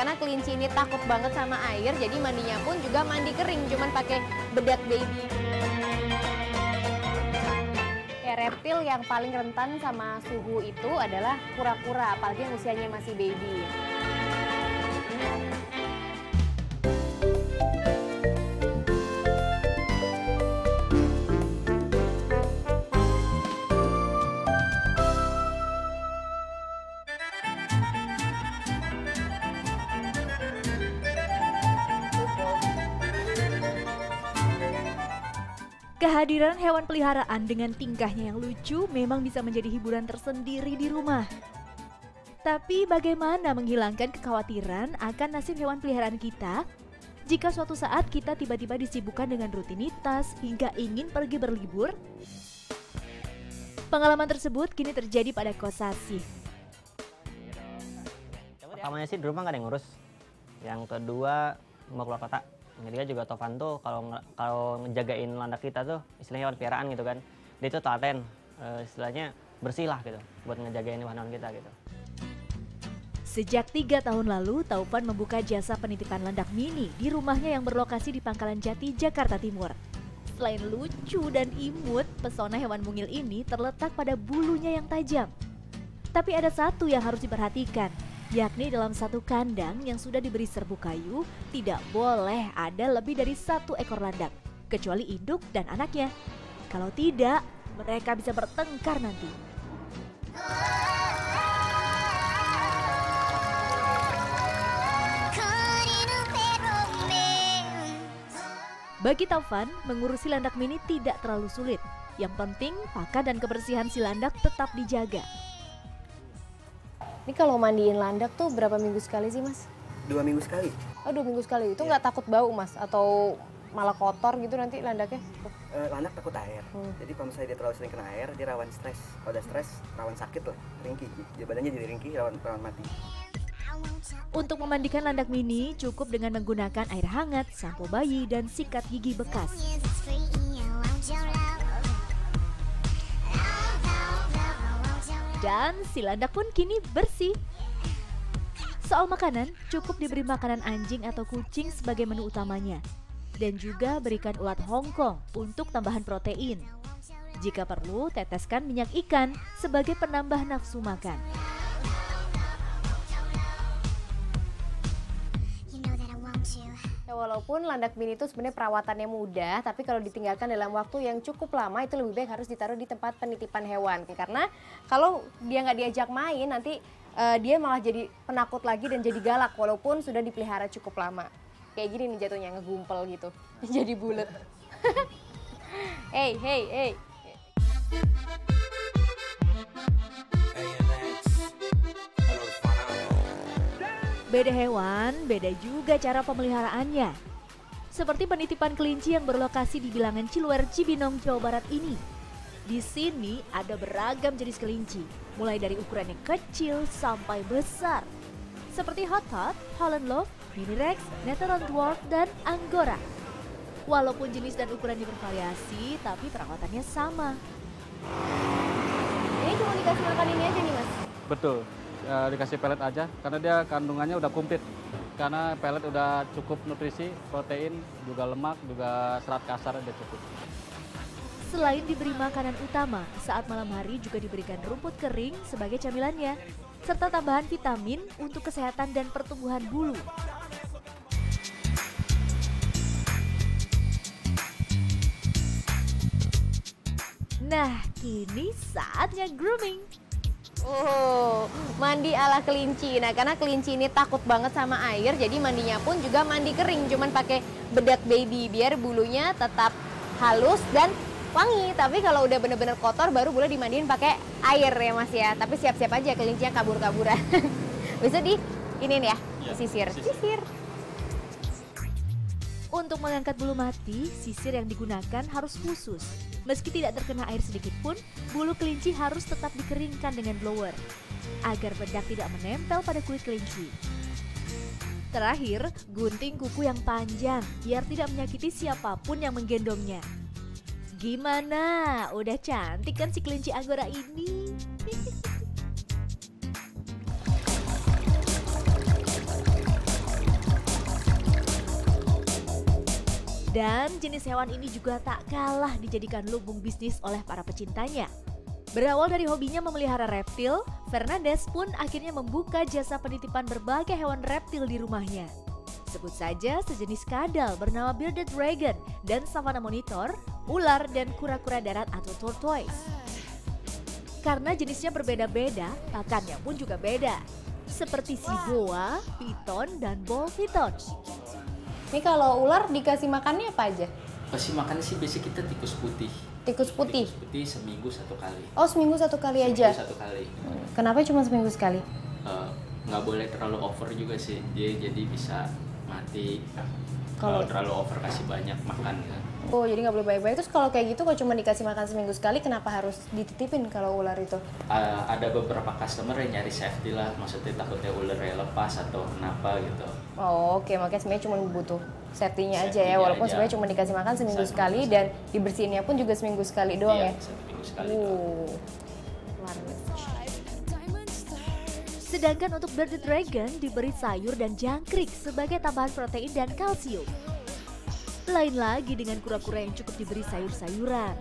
karena kelinci ini takut banget sama air, jadi mandinya pun juga mandi kering, cuman pakai bedak baby. Reptil yang paling rentan sama suhu itu adalah kura-kura, apalagi yang usianya masih baby. Kehadiran hewan peliharaan dengan tingkahnya yang lucu memang bisa menjadi hiburan tersendiri di rumah. Tapi bagaimana menghilangkan kekhawatiran akan nasib hewan peliharaan kita jika suatu saat kita tiba-tiba disibukkan dengan rutinitas hingga ingin pergi berlibur? Pengalaman tersebut kini terjadi pada Kosasih. Pertamanya sih di rumah nggak ada yang ngurus. Yang kedua mau keluar kota. Yang ketiga juga Tovan tuh kalau ngejagain landak kita tuh istilahnya hewan peliharaan gitu kan. Dia tuh telaten, istilahnya bersih lah gitu buat ngejagain hewan kita gitu. Sejak 3 tahun lalu, Taufan membuka jasa penitipan landak mini di rumahnya yang berlokasi di Pangkalan Jati, Jakarta Timur. Selain lucu dan imut, pesona hewan mungil ini terletak pada bulunya yang tajam. Tapi ada satu yang harus diperhatikan, yakni dalam satu kandang yang sudah diberi serbuk kayu, tidak boleh ada lebih dari 1 ekor landak, kecuali induk dan anaknya. Kalau tidak, mereka bisa bertengkar nanti. Bagi Taufan, mengurusi landak mini tidak terlalu sulit. Yang penting, pakan dan kebersihan si landak tetap dijaga. Ini kalau mandiin landak tuh berapa minggu sekali sih, Mas? 2 minggu sekali. Oh, 2 minggu sekali. Itu nggak takut bau, Mas? Atau malah kotor gitu nanti landaknya? Landak takut air. Jadi kalau misalnya dia terlalu sering kena air, dia rawan stres. Kalau udah stres, rawan sakit lah, ringkih. Dia badannya jadi ringkih, rawan mati. Untuk memandikan landak mini, cukup dengan menggunakan air hangat, sampo bayi, dan sikat gigi bekas. Dan si landak pun kini bersih. Soal makanan, cukup diberi makanan anjing atau kucing sebagai menu utamanya. Dan juga berikan ulat Hongkong untuk tambahan protein. Jika perlu, teteskan minyak ikan sebagai penambah nafsu makan. Ya, walaupun landak mini itu sebenarnya perawatannya mudah, tapi kalau ditinggalkan dalam waktu yang cukup lama itu lebih baik harus ditaruh di tempat penitipan hewan. Karena kalau dia nggak diajak main, nanti dia malah jadi penakut lagi dan jadi galak walaupun sudah dipelihara cukup lama. Kayak gini nih jatuhnya, ngegumpel gitu, jadi bulat. Hey. Beda hewan, beda juga cara pemeliharaannya. Seperti penitipan kelinci yang berlokasi di bilangan Ciluer, Cibinong, Jawa Barat ini. Di sini ada beragam jenis kelinci, mulai dari ukurannya kecil sampai besar. Seperti Hot Tot, Holland Love, Mini Rex, Netherland Dwarf, dan Angora. Walaupun jenis dan ukurannya bervariasi, tapi perawatannya sama. Ini cuma dikasih makan ini aja nih, Mas? Betul. Dikasih pelet aja karena dia kandungannya udah komplit, karena pelet udah cukup nutrisi, protein, juga lemak, juga serat kasar udah cukup. Selain diberi makanan utama, saat malam hari juga diberikan rumput kering sebagai camilannya, serta tambahan vitamin untuk kesehatan dan pertumbuhan bulu. Nah, kini saatnya grooming. Oh, mandi ala kelinci. Nah, karena kelinci ini takut banget sama air, jadi mandinya pun juga mandi kering, cuman pakai bedak baby biar bulunya tetap halus dan wangi. Tapi kalau udah bener-bener kotor baru boleh dimandiin pakai air ya, Mas ya. Tapi siap-siap aja kelincinya kabur-kaburan. Bisa di iniin ya, sisir. Untuk mengangkat bulu mati, sisir yang digunakan harus khusus. Meski tidak terkena air sedikit pun, bulu kelinci harus tetap dikeringkan dengan blower agar bedak tidak menempel pada kulit kelinci. Terakhir, gunting kuku yang panjang biar tidak menyakiti siapapun yang menggendongnya. Gimana? Udah cantik kan si kelinci Angora ini? Dan jenis hewan ini juga tak kalah dijadikan lumbung bisnis oleh para pecintanya. Berawal dari hobinya memelihara reptil, Fernandes pun akhirnya membuka jasa penitipan berbagai hewan reptil di rumahnya. Sebut saja sejenis kadal bernama bearded dragon dan savannah monitor, ular dan kura-kura darat atau tortoise. Karena jenisnya berbeda-beda, pakannya pun juga beda. Seperti si boa, piton, dan ball piton. Ini kalau ular dikasih makannya apa aja? Kasih makannya sih biasanya kita tikus putih. Tikus putih? Tikus putih seminggu 1 kali. Oh, seminggu 1 kali aja? Seminggu 1 kali. Kenapa cuma seminggu sekali? Nggak boleh terlalu over juga sih, dia jadi bisa mati. Kalau terlalu over kasih banyak makan kan. Oh, jadi nggak boleh banyak-banyak. Terus kalau kayak gitu, kalau cuma dikasih makan seminggu sekali, kenapa harus dititipin kalau ular itu? Ada beberapa customer yang nyari safety lah, maksudnya takutnya ularnya lepas atau kenapa gitu. Oh, oke. Makanya sebenarnya cuma butuh safety-nya aja ya, walaupun sebenarnya cuma dikasih makan seminggu sekali dan dibersihinnya pun juga seminggu sekali doang ya? Iya, seminggu sekali doang. Luar biasa. Sedangkan untuk bearded dragon diberi sayur dan jangkrik sebagai tambahan protein dan kalsium. Lain lagi dengan kura-kura yang cukup diberi sayur-sayuran.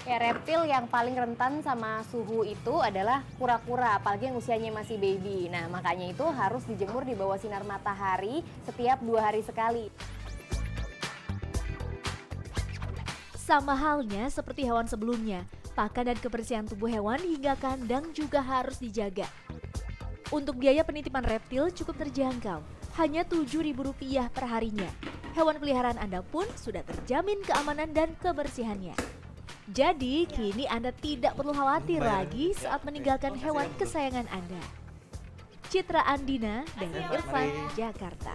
Ya, reptil yang paling rentan sama suhu itu adalah kura-kura, apalagi yang usianya masih baby. Nah, makanya itu harus dijemur di bawah sinar matahari setiap 2 hari sekali. Sama halnya seperti hewan sebelumnya, pakan dan kebersihan tubuh hewan hingga kandang juga harus dijaga. Untuk biaya penitipan reptil cukup terjangkau, hanya Rp7.000 per harinya. Hewan peliharaan Anda pun sudah terjamin keamanan dan kebersihannya. Jadi, kini Anda tidak perlu khawatir lagi saat meninggalkan hewan kesayangan Anda. Citra Andina, Dayan Irfan, Jakarta.